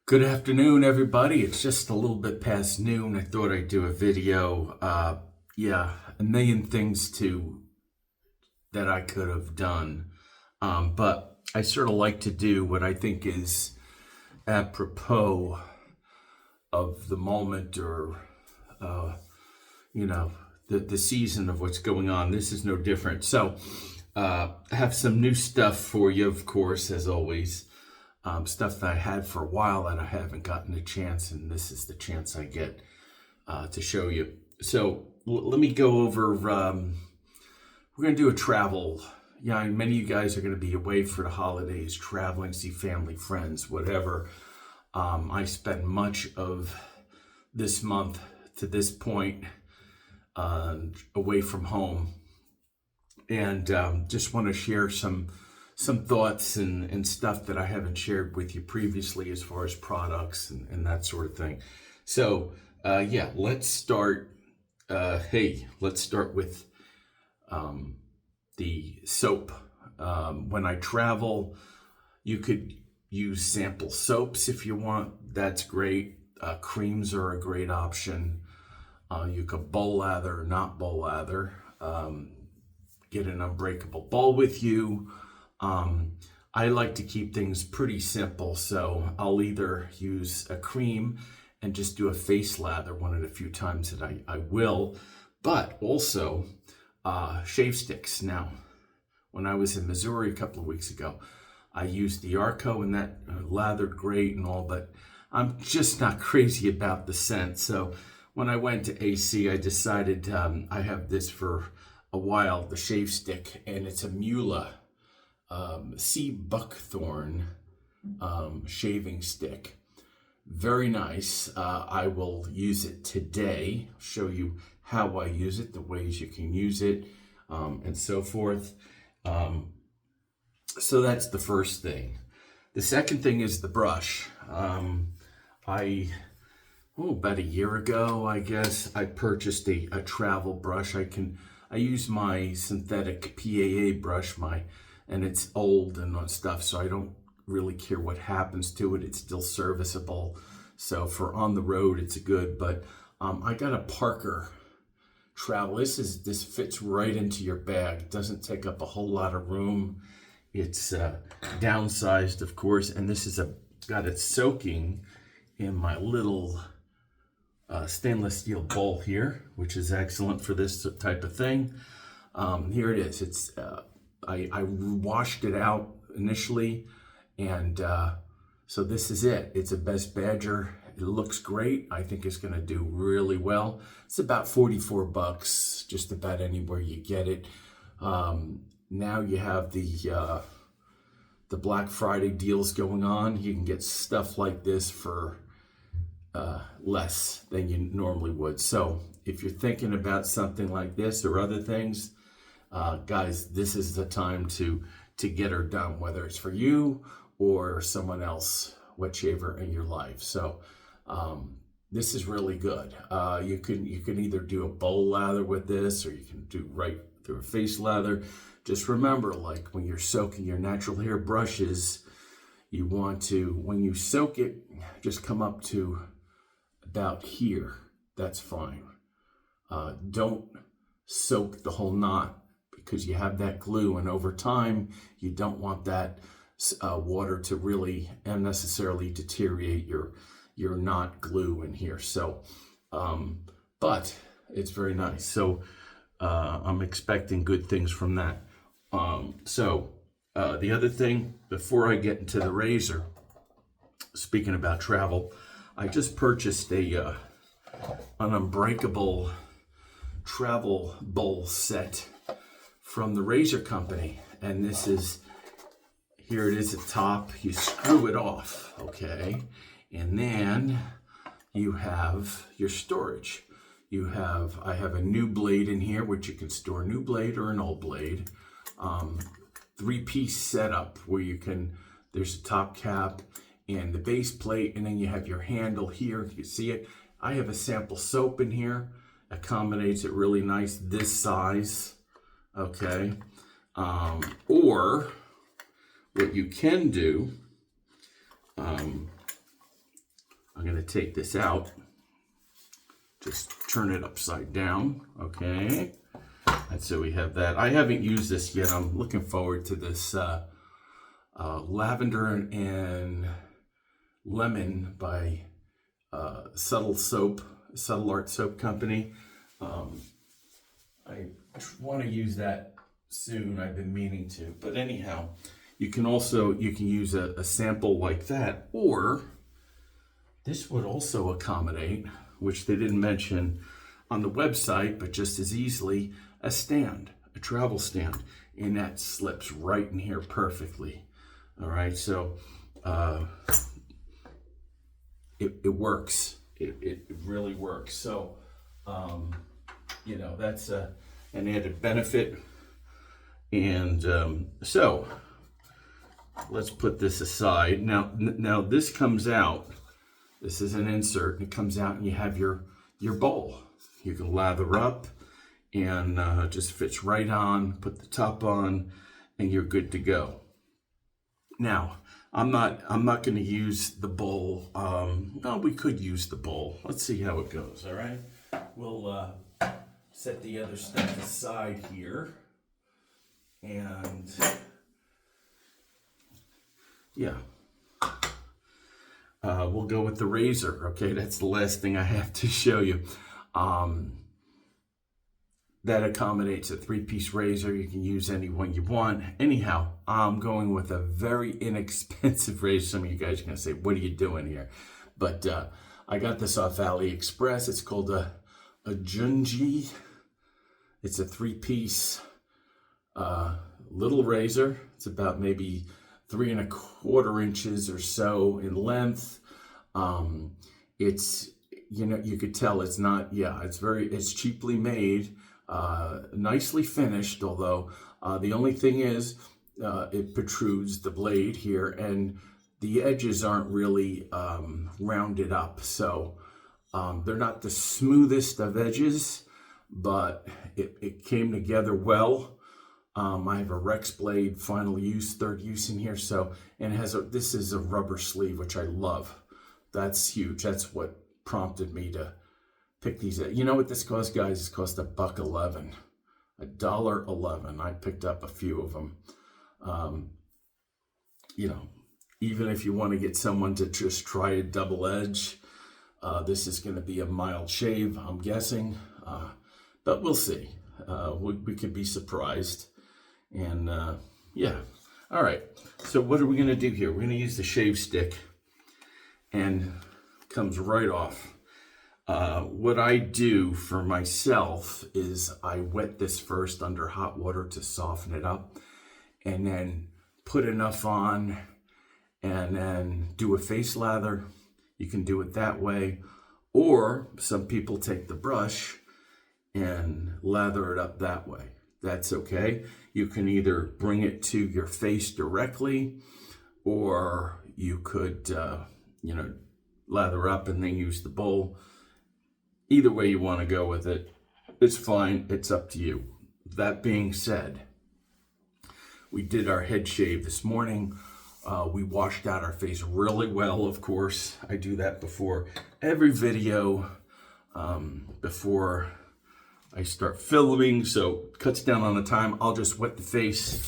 Good afternoon, everybody. It's just a little bit past noon. I thought I'd do a video. Yeah, a million things that I could have done. But I sort of like to do what I think is apropos of the moment or, the season of what's going on. This is no different. So I have some new stuff for you, of course, as always. Stuff that I had for a while that I haven't gotten a chance, and this is the chance I get to show you. So let me go over, we're going to do a travel. Yeah, many of you guys are going to be away for the holidays, traveling, see family, friends, whatever. I spent much of this month to this point away from home, and just want to share some thoughts and stuff that I haven't shared with you previously as far as products and that sort of thing. So let's start. Let's start with the soap. When I travel, you could use sample soaps if you want. That's great. Creams are a great option. You could bowl lather or not bowl lather. Get an Unbreakable bowl with you. I like to keep things pretty simple, so I'll either use a cream and just do a face lather one of the few times that I will, but also shave sticks. Now, when I was in Missouri a couple of weeks ago, I used the Arco and that lathered great and all, but I'm just not crazy about the scent. So when I went to AC, I decided I have this for a while, the shave stick, and it's a Muhle Buckthorn shaving stick. Very nice. I will use it today. Show you how I use it, the ways you can use it, and so forth. So that's the first thing. The second thing is the brush. About a year ago, I guess, I purchased a travel brush. I use my synthetic PAA brush, and it's old and stuff, so I don't really care what happens to it. It's still serviceable. So for on the road, it's good. But I got a Parker travel. This fits right into your bag. It doesn't take up a whole lot of room. It's downsized, of course, and this is got it soaking in my little stainless steel bowl here, which is excellent for this type of thing. Here it is. It's I washed it out initially, and so this is it. It's a Best Badger. It looks great. I think it's going to do really well. It's about $44, just about anywhere you get it. Now you have the Black Friday deals going on. You can get stuff like this for less than you normally would. So if you're thinking about something like this or other things, guys, this is the time to get her done, whether it's for you or someone else, wet shaver in your life. So this is really good. You can either do a bowl lather with this, or you can do right through a face lather. Just remember, like when you're soaking your natural hair brushes, you want to, when you soak it, just come up to about here. That's fine. Don't soak the whole knot, because you have that glue, and over time you don't want that water to really unnecessarily deteriorate your knot glue in here. So but it's very nice. So I'm expecting good things from that. The other thing, before I get into the razor, speaking about travel, I just purchased an Unbreakable travel bowl set from the razor company, and here it is at the top. You screw it off, okay, and then you have your storage. I have a new blade in here, which you can store a new blade or an old blade. 3-piece setup where there's a top cap and the base plate, and then you have your handle here. You can see it. I have a sample soap in here. Accommodates it really nice, this size, okay. Or what you can do going to take this out. Just turn it upside down. Okay. And so we have that. I haven't used this yet. I'm looking forward to this lavender and lemon by Subtle Art Soap Company. I want to use that soon. I've been meaning to. But anyhow, you can use a sample like that, or this would also accommodate, which they didn't mention on the website, but just as easily, a stand, a travel stand, and that slips right in here perfectly. All right, so it works. It really works. So, you know, that's an added benefit. And so let's put this aside. Now this comes out. This is an insert, and it comes out, and you have your bowl. You can lather up, and just fits right on. Put the top on, and you're good to go. Now, I'm not going to use the bowl. No, we could use the bowl. Let's see how it goes. All right, we'll set the other stuff aside here, and yeah. We'll go with the razor. Okay, that's the last thing I have to show you. That accommodates a 3-piece razor. You can use any one you want. Anyhow, I'm going with a very inexpensive razor. Some of you guys are going to say, what are you doing here? But I got this off AliExpress. It's called a Jungie. It's a 3-piece little razor. It's about maybe 3 1/4 inches or so in length. It's, you know, you could tell it's not, it's cheaply made, nicely finished, although the only thing is it protrudes the blade here, and the edges aren't really rounded up. So they're not the smoothest of edges, but it came together well. I have a Rex blade, final use, third use in here. So, and it has this is a rubber sleeve, which I love. That's huge. That's what prompted me to pick these. You know what this cost, guys? This cost $1.11, $1.11. I picked up a few of them. You know, even if you want to get someone to just try a double edge, this is going to be a mild shave, I'm guessing. But we'll see. We could be surprised. And yeah, all right. So what are we going to do here? We're going to use the shave stick, and it comes right off. What I do for myself is I wet this first under hot water to soften it up, and then put enough on, and then do a face lather. You can do it that way, or some people take the brush and lather it up that way. That's okay. You can either bring it to your face directly, or you could, you know, lather up and then use the bowl. Either way you want to go with it, it's fine. It's up to you. That being said, we did our head shave this morning. We washed out our face really well, of course. I do that before every video, before I start filming, so it cuts down on the time. I'll just wet the face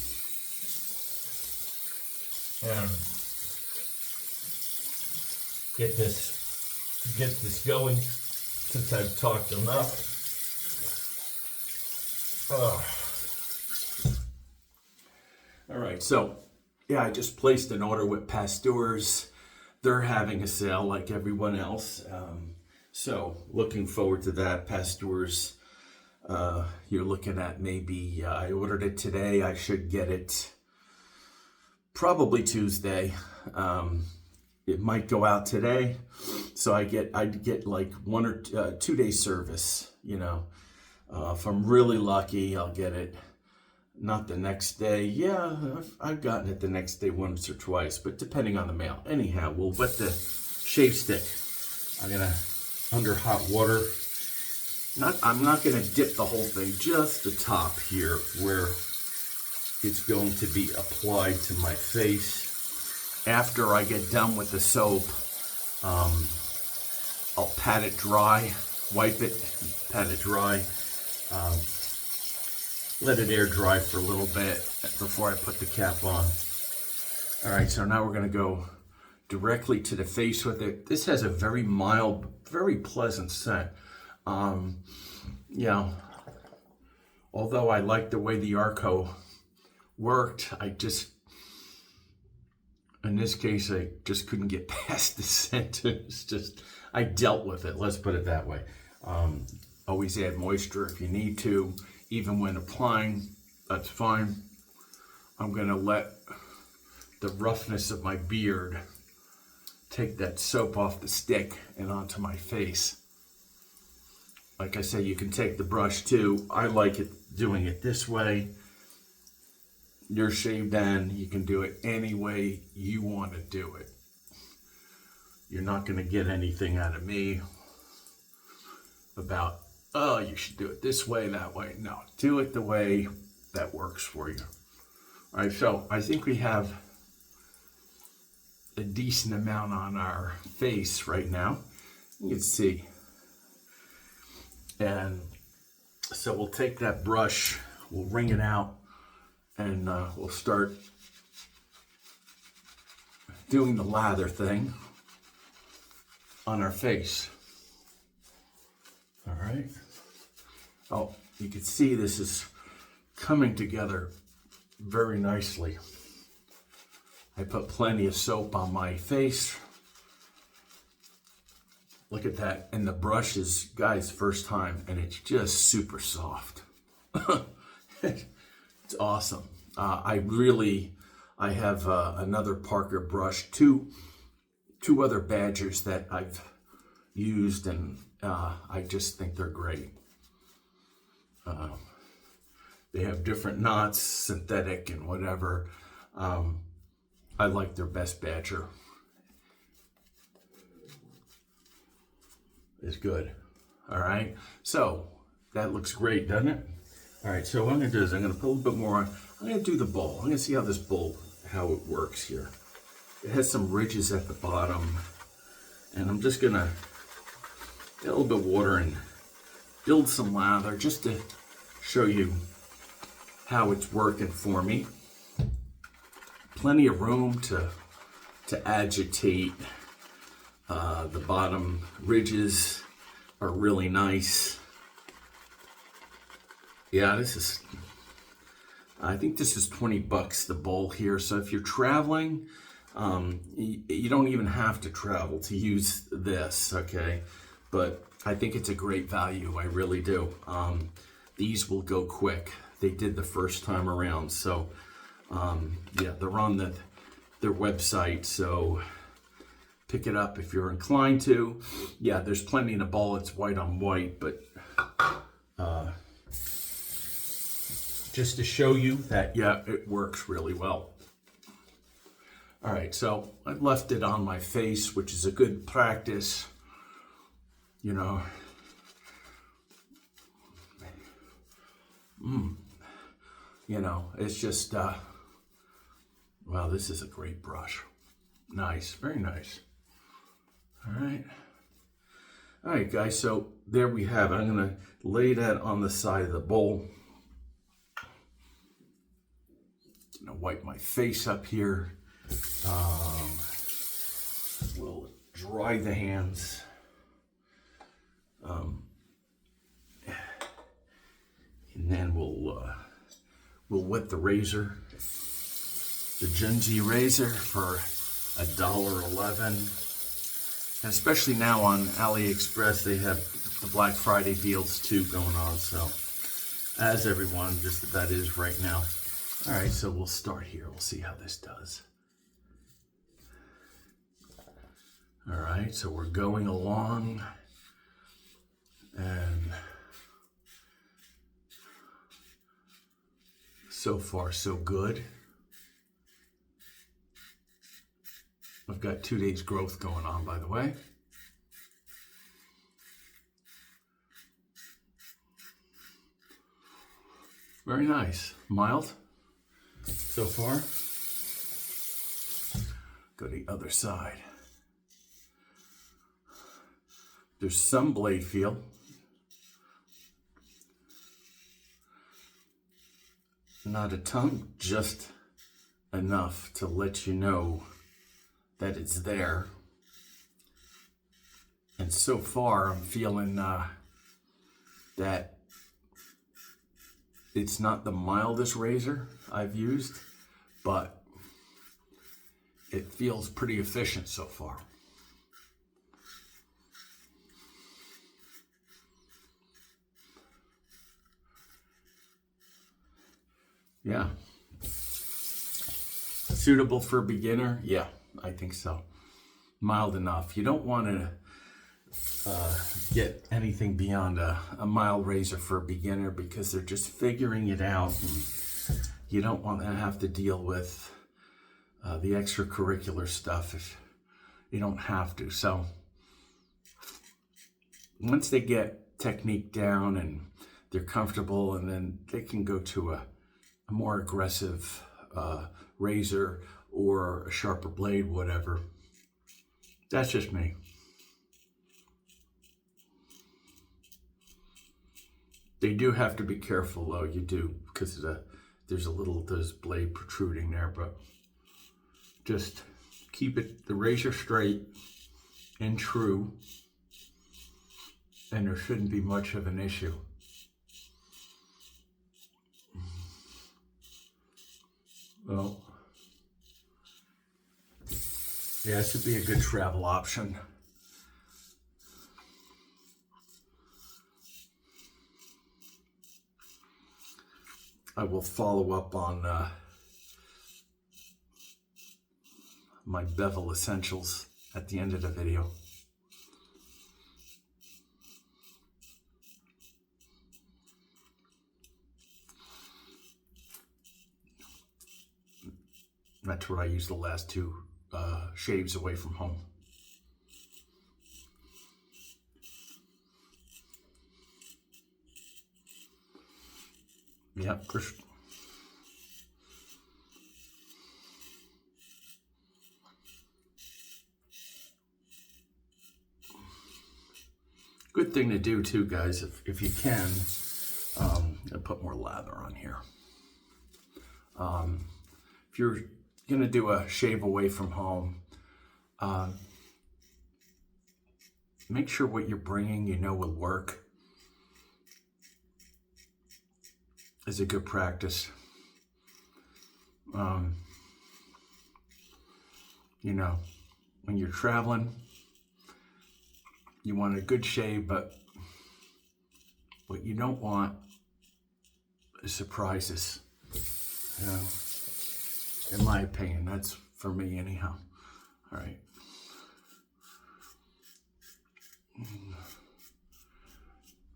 and get this going, since I've talked enough. All right, so yeah, I just placed an order with Pasteur's. They're having a sale like everyone else, so looking forward to that. Pasteur's. You're looking at maybe, I ordered it today. I should get it probably Tuesday. It might go out today. So I'd get like 1 or 2 days service, you know. If I'm really lucky, I'll get it not the next day. Yeah, I've gotten it the next day once or twice, but depending on the mail. Anyhow, we'll wet the shave stick. I'm gonna, under hot water. I'm not going to dip the whole thing, just the top here where it's going to be applied to my face. After I get done with the soap, I'll pat it dry, wipe it, pat it dry, let it air dry for a little bit before I put the cap on. All right, so now we're gonna go directly to the face with it. This has a very mild, very pleasant scent. Yeah, although I like the way the Arco worked, in this case, I just couldn't get past the scent. It's just, I dealt with it, let's put it that way. Always add moisture if you need to, even when applying, that's fine. I'm gonna let the roughness of my beard take that soap off the stick and onto my face. Like I said, you can take the brush too. I like it doing it this way. Your shaved end, you can do it any way you want to do it. You're not going to get anything out of me about, oh, you should do it this way, that way. No, do it the way that works for you. All right, so I think we have a decent amount on our face right now. You can see. And so we'll take that brush, we'll wring it out, and we'll start doing the lather thing on our face. All right. Oh, you can see this is coming together very nicely. I put plenty of soap on my face. Look at that. And the brush is, guys, first time, and it's just super soft. It's awesome. I have another Parker brush, two other Badgers that I've used, and I just think they're great. They have different knots, synthetic and whatever. I like their Best Badger. Is good. All right, so that looks great, doesn't it? All right, so what I'm gonna do is I'm gonna put a little bit more on. I'm gonna do the bowl. I'm gonna see how this bowl, how it works here. It has some ridges at the bottom, and I'm just gonna get a little bit of water and build some lather just to show you how it's working for me. Plenty of room to agitate. The bottom ridges are really nice. Yeah, I think this is 20 bucks the bowl here. So if you're traveling, you don't even have to travel to use this, okay? But I think it's a great value, I really do. These will go quick. They did the first time around. So yeah, they're on their website, so pick it up if you're inclined to. Yeah, there's plenty in the bowl. It's white on white, but just to show you that, yeah, it works really well. All right, so I left it on my face, which is a good practice, you know. You know, it's just, wow, this is a great brush. Nice, very nice. All right, guys, so there we have it. I'm gonna lay that on the side of the bowl. Gonna wipe my face up here. We'll dry the hands. And then we'll wet the razor. The Jungie razor for $1.11. And especially now on AliExpress, they have the Black Friday deals too going on. So, as everyone just about is right now. All right, so we'll start here. We'll see how this does. All right, so we're going along, and so far so good. I've got 2 days growth going on, by the way. Very nice. Mild so far. Go to the other side. There's some blade feel. Not a ton, just enough to let you know that it's there. And so far, I'm feeling that it's not the mildest razor I've used, but it feels pretty efficient so far. Yeah. Suitable for a beginner? Yeah, I think so. Mild enough. You don't want to get anything beyond a mild razor for a beginner because they're just figuring it out. And you don't want to have to deal with the extracurricular stuff if you don't have to. So once they get technique down and they're comfortable, and then they can go to a more aggressive razor or a sharper blade, whatever. That's just me. They do have to be careful though, you do, because there's blade protruding there, but just keep the razor straight and true, and there shouldn't be much of an issue. Well, yeah, this would be a good travel option. I will follow up on my bevel essentials at the end of the video. That's what I used the last two shaves away from home. Yep, Chris. Good thing to do too, guys, if you can, I'll put more lather on here. If you're gonna do a shave away from home, make sure what you're bringing will work. Is a good practice. When you're traveling, you want a good shave, but what you don't want is surprises. In my opinion, that's for me anyhow. All right.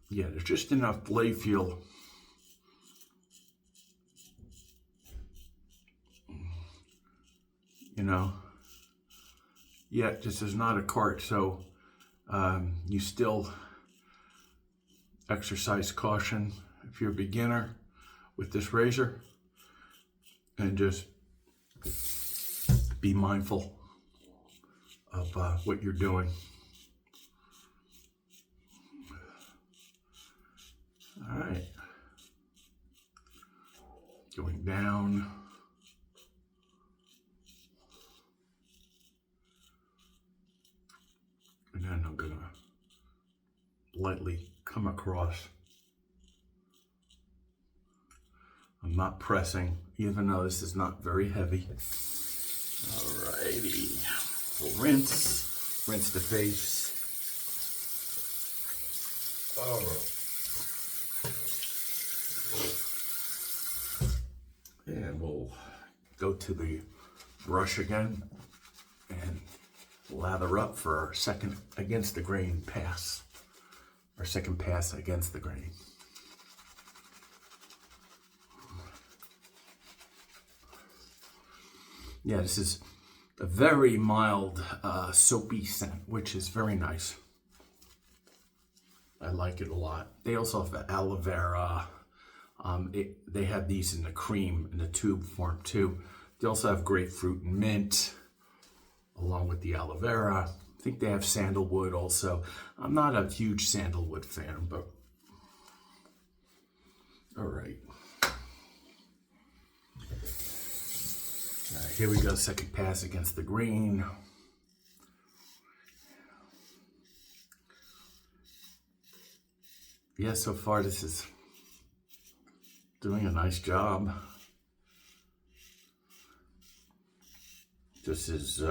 Yeah, there's just enough blade feel. Yeah, this is not a cart, so you still exercise caution if you're a beginner with this razor, and just be mindful of what you're doing. All right, going down. And then I'm gonna lightly come across. I'm not pressing, even though this is not very heavy. Alrighty, we'll rinse the face. And we'll go to the brush again and lather up for our second against the grain pass. Our second pass against the grain. Yeah, this is a very mild soapy scent, which is very nice. I like it a lot. They also have aloe vera. They have these in the cream, in the tube form too. They also have grapefruit and mint, along with the aloe vera. think they have sandalwood also. I'm not a huge sandalwood fan, but all right. All right, here we go, second pass against the green. Yeah, so far this is doing a nice job. This is,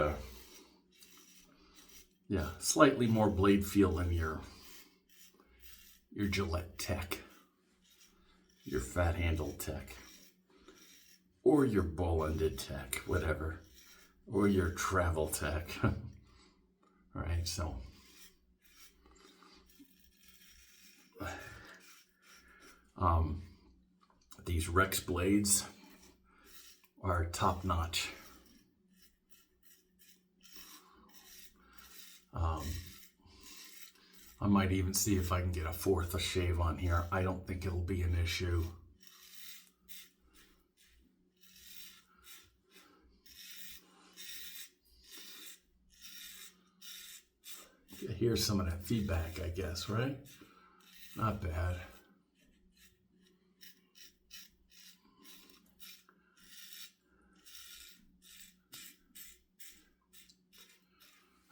yeah, slightly more blade feel than your Gillette Tech, your fat handle Tech, or your bull-ended Tech, whatever, or your travel Tech. All right, so these Rex blades are top notch. I might even see if I can get a fourth a shave on here. I don't think it'll be an issue. Here's some of that feedback, I guess, right? Not bad.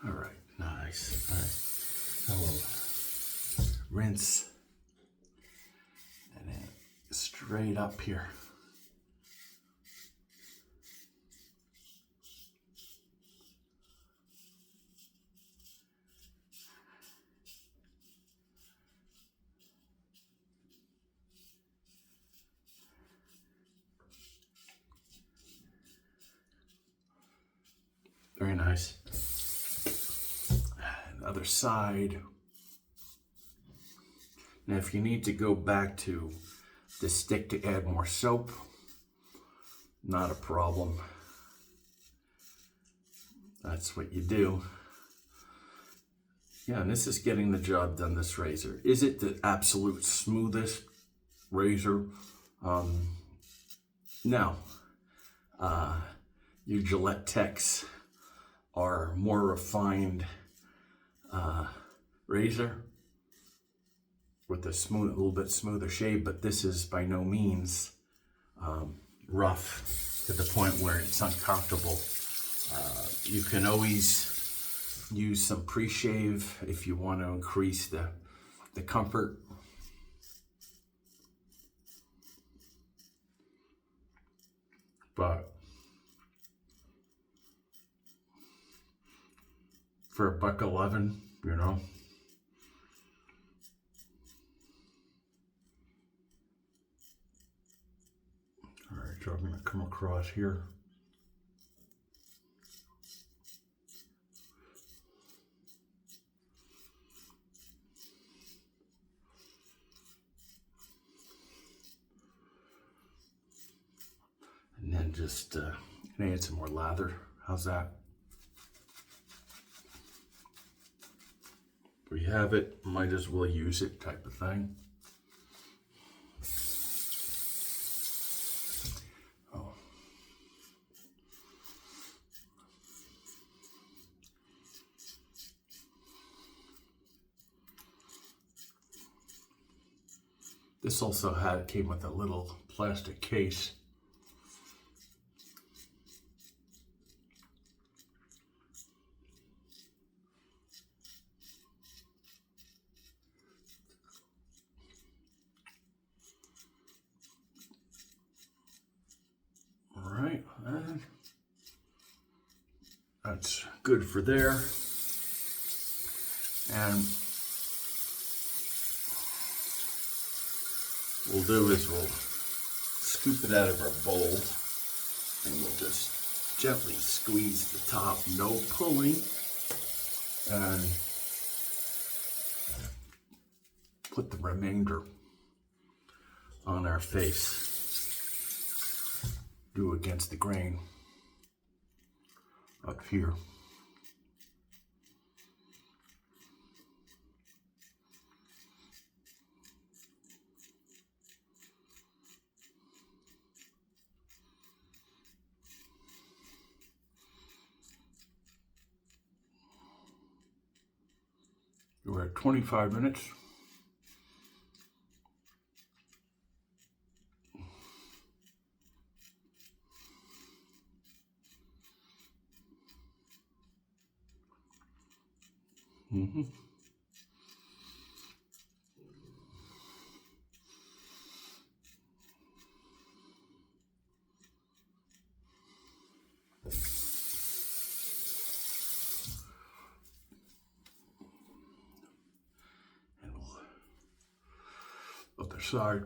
All right, nice. All right, hello. Rinse. And then straight up here. Very nice. And other side. Now, if you need to go back to the stick to add more soap, not a problem. That's what you do. Yeah, and this is getting the job done, this razor. Is it the absolute smoothest razor? No. Your Gillette Techs are more refined razor with a little bit smoother shave, but this is by no means rough to the point where it's uncomfortable. You can always use some pre-shave if you want to increase the comfort. But for $1.11, you know. All right, so I'm gonna come across here. And then just add some more lather. How's that? We have it, might as well use it type of thing. Oh. This also came with a little plastic case. Alright, that's good for there. And what we'll do is we'll scoop it out of our bowl and we'll just gently squeeze the top, no pulling, and put the remainder on our face. Do against the grain up here. We're at 25 minutes. Mm-hmm. And other side.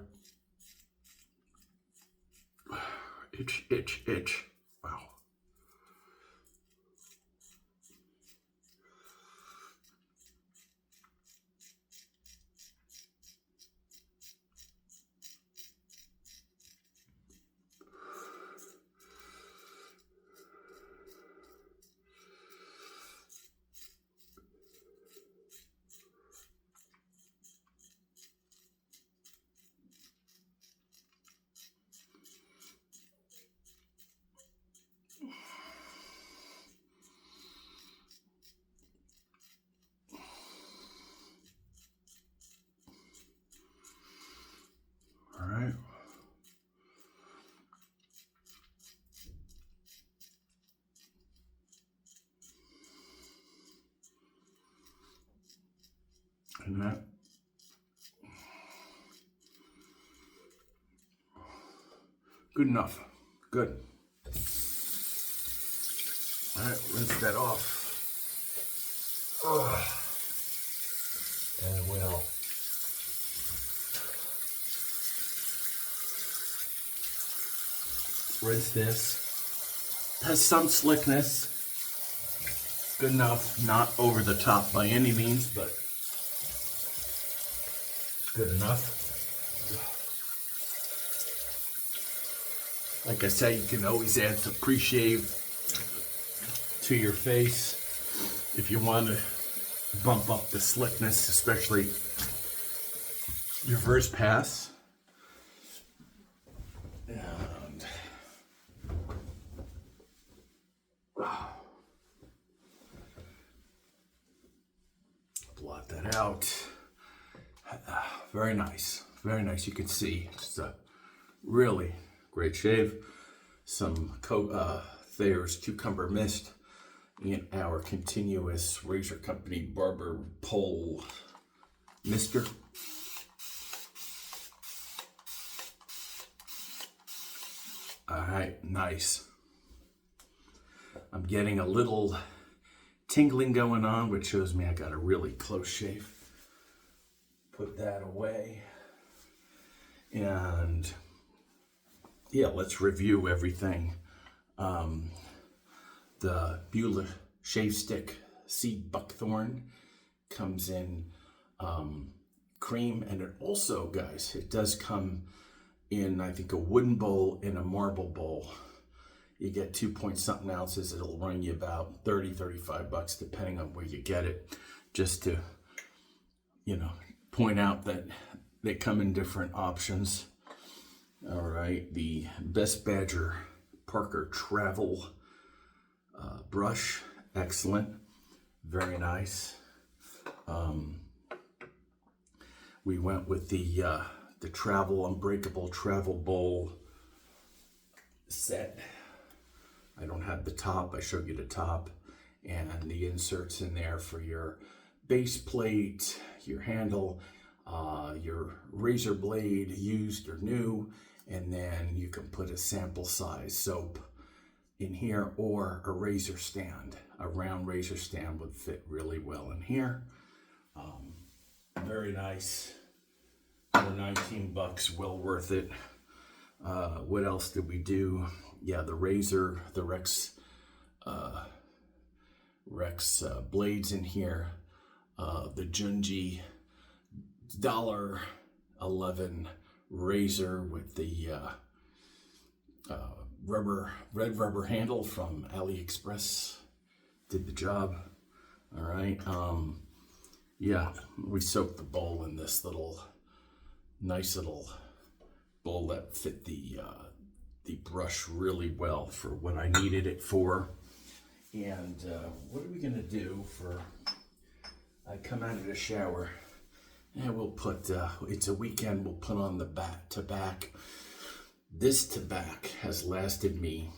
Itch, itch, itch. Wow. All right. And that. Good enough. Good. All right, rinse that off. Ugh. And we'll rinse this. Has some slickness. Good enough, not over the top by any means, but good enough. Like I say, you can always add some pre-shave to your face if you want to bump up the slickness, especially your first pass. And blot that out. Very nice, very nice. You can see it's a really great shave. Some Thayer's Cucumber Mist in our continuous Razor Company Barber Pole Mister. All right, nice. I'm getting a little tingling going on, which shows me I got a really close shave. Put that away. And yeah, let's review everything. The Muhle Shave Stick Seed Buckthorn comes in cream, and it also, guys, it does come in, I think, a wooden bowl and a marble bowl. You get 2 point something ounces. It'll run you about $30-35 depending on where you get it. Just to, you know, point out that they come in different options. All right, the Best Badger Parker Travel brush, excellent, very nice. We went with the Unbreakable Travel Bowl set. I don't have the top. I showed you the top and the inserts in there for your base plate, your handle, your razor blade, used or new, and then you can put a sample size soap in here, or a razor stand. A round razor stand would fit really well in here. Very nice. For $19, well worth it. What else did we do? Yeah, the razor, the Rex blades in here. The Jungie $1.11 razor with the red rubber handle from AliExpress. Did the job. All right. Yeah, we soaked the bowl in this nice little bowl that fit the brush really well for what I needed it for. And what are we gonna do for? I come come out of the shower. And we'll put, it's a weekend, we'll put on the tobacco. This tobacco has lasted me,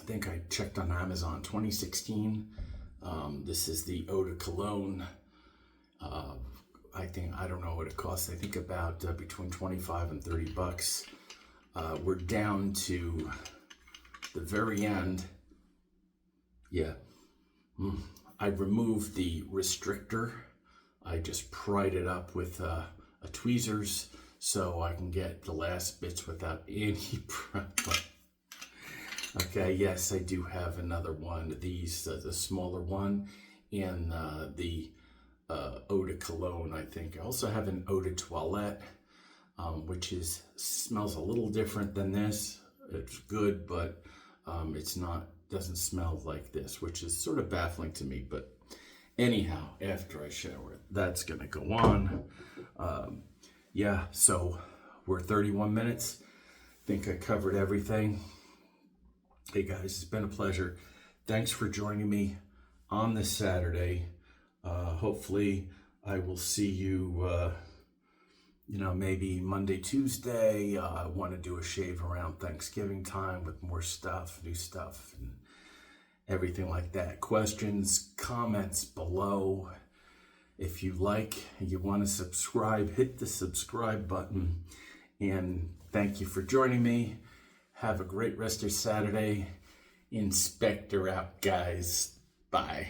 I think I checked on Amazon, 2016. This is the Eau de Cologne. I don't know what it costs. I think about between 25 and 30 bucks. We're down to the very end. Yeah. I removed the restrictor. I just pried it up with a tweezers so I can get the last bits without any problem. Okay, yes, I do have another one of these, the smaller one, and the Eau de Cologne, I think. I also have an Eau de Toilette, which smells a little different than this. It's good, but doesn't smell like this, which is sort of baffling to me. But anyhow, after I shower, that's gonna go on. Yeah, so we're 31 minutes. I think I covered everything. Hey guys, it's been a pleasure. Thanks for joining me on this Saturday. Hopefully I will see you, maybe Monday, Tuesday. I want to do a shave around Thanksgiving time with more stuff, new stuff, and everything like that. Questions, comments below. If you like and you want to subscribe, hit the subscribe button. And thank you for joining me. Have a great rest of Saturday. Inspector out, guys. Bye.